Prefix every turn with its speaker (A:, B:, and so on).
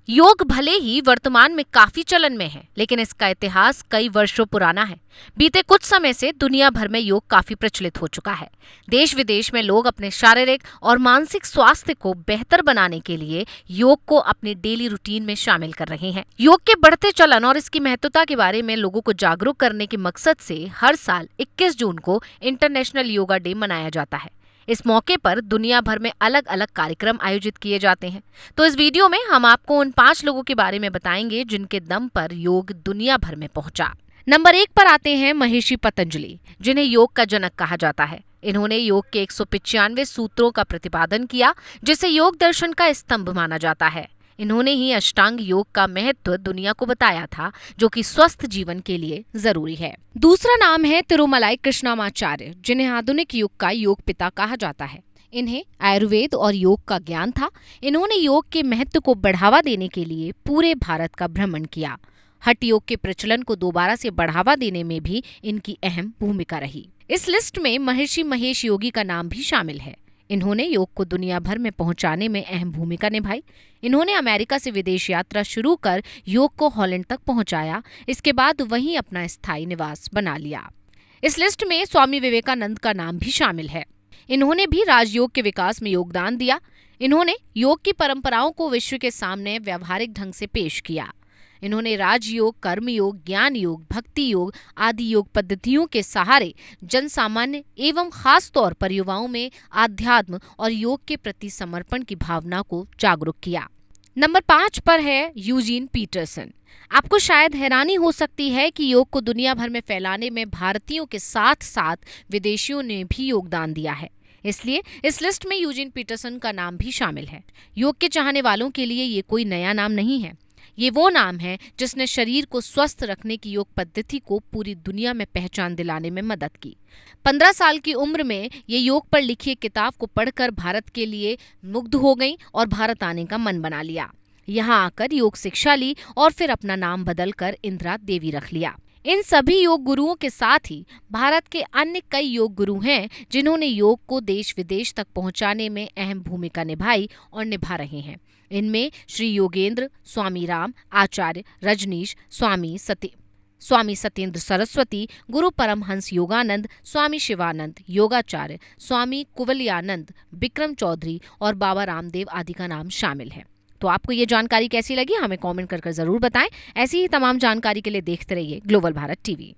A: योग भले ही वर्तमान में काफी चलन में है, लेकिन इसका इतिहास कई वर्षों पुराना है। बीते कुछ समय से दुनिया भर में योग काफी प्रचलित हो चुका है। देश विदेश में लोग अपने शारीरिक और मानसिक स्वास्थ्य को बेहतर बनाने के लिए योग को अपनी डेली रूटीन में शामिल कर रहे हैं। योग के बढ़ते चलन और इसकी महत्वता के बारे में लोगों को जागरूक करने के मकसद से हर साल 21 जून को इंटरनेशनल योगा डे मनाया जाता है। इस मौके पर दुनिया भर में अलग अलग कार्यक्रम आयोजित किए जाते हैं। तो इस वीडियो में हम आपको उन 5 लोगों के बारे में बताएंगे जिनके दम पर योग दुनिया भर में पहुंचा। नंबर 1 पर आते हैं महर्षि पतंजलि, जिन्हें योग का जनक कहा जाता है। इन्होंने योग के 195 सूत्रों का प्रतिपादन किया, जिसे योग दर्शन का स्तंभ माना जाता है। इन्होंने ही अष्टांग योग का महत्व दुनिया को बताया था, जो कि स्वस्थ जीवन के लिए जरूरी है। दूसरा नाम है तिरुमलाई कृष्णमाचार्य, जिन्हें आधुनिक युग का योग पिता कहा जाता है। इन्हें आयुर्वेद और योग का ज्ञान था। इन्होंने योग के महत्व को बढ़ावा देने के लिए पूरे भारत का भ्रमण किया। हठ योग के प्रचलन को दोबारा से बढ़ावा देने में भी इनकी अहम भूमिका रही। इस लिस्ट में महर्षि महेश योगी का नाम भी शामिल है। इन्होंने योग को दुनिया भर में पहुंचाने में अहम भूमिका निभाई। इन्होंने अमेरिका से विदेश यात्रा शुरू कर योग को हॉलैंड तक पहुंचाया। इसके बाद वहीं अपना स्थायी निवास बना लिया। इस लिस्ट में स्वामी विवेकानंद का नाम भी शामिल है। इन्होंने भी राजयोग के विकास में योगदान दिया। इन्होंने योग की परंपराओं को विश्व के सामने व्यावहारिक ढंग से पेश किया। इन्होंने राजयोग, कर्मयोग, ज्ञान योग, भक्ति योग आदि योग पद्धतियों के सहारे जन सामान्य एवं खास तौर पर युवाओं में आध्यात्म और योग के प्रति समर्पण की भावना को जागरूक किया। नंबर 5 पर है यूजीन पीटरसन। आपको शायद हैरानी हो सकती है कि योग को दुनिया भर में फैलाने में भारतीयों के साथ साथ विदेशियों ने भी योगदान दिया है। इसलिए इस लिस्ट में यूजीन पीटरसन का नाम भी शामिल है। योग के चाहने वालों के लिए ये कोई नया नाम नहीं है। ये वो नाम है जिसने शरीर को स्वस्थ रखने की योग पद्धति को पूरी दुनिया में पहचान दिलाने में मदद की। 15 साल की उम्र में ये योग पर लिखी एक किताब को पढ़कर भारत के लिए मुग्ध हो गई और भारत आने का मन बना लिया। यहाँ आकर योग शिक्षा ली और फिर अपना नाम बदलकर इंदिरा देवी रख लिया। इन सभी योग गुरुओं के साथ ही भारत के अन्य कई योग गुरु हैं, जिन्होंने योग को देश विदेश तक पहुंचाने में अहम भूमिका निभाई और निभा रहे हैं। इनमें श्री योगेंद्र, स्वामी राम, आचार्य रजनीश, स्वामी सत्येंद्र सरस्वती, गुरु परमहंस योगानंद, स्वामी शिवानंद, योगाचार्य, स्वामी कुवलयानंद, विक्रम चौधरी और बाबा रामदेव आदि का नाम शामिल है। तो आपको ये जानकारी कैसी लगी, हमें कमेंट कर जरूर बताएं। ऐसी ही तमाम जानकारी के लिए देखते रहिए ग्लोबल भारत टीवी।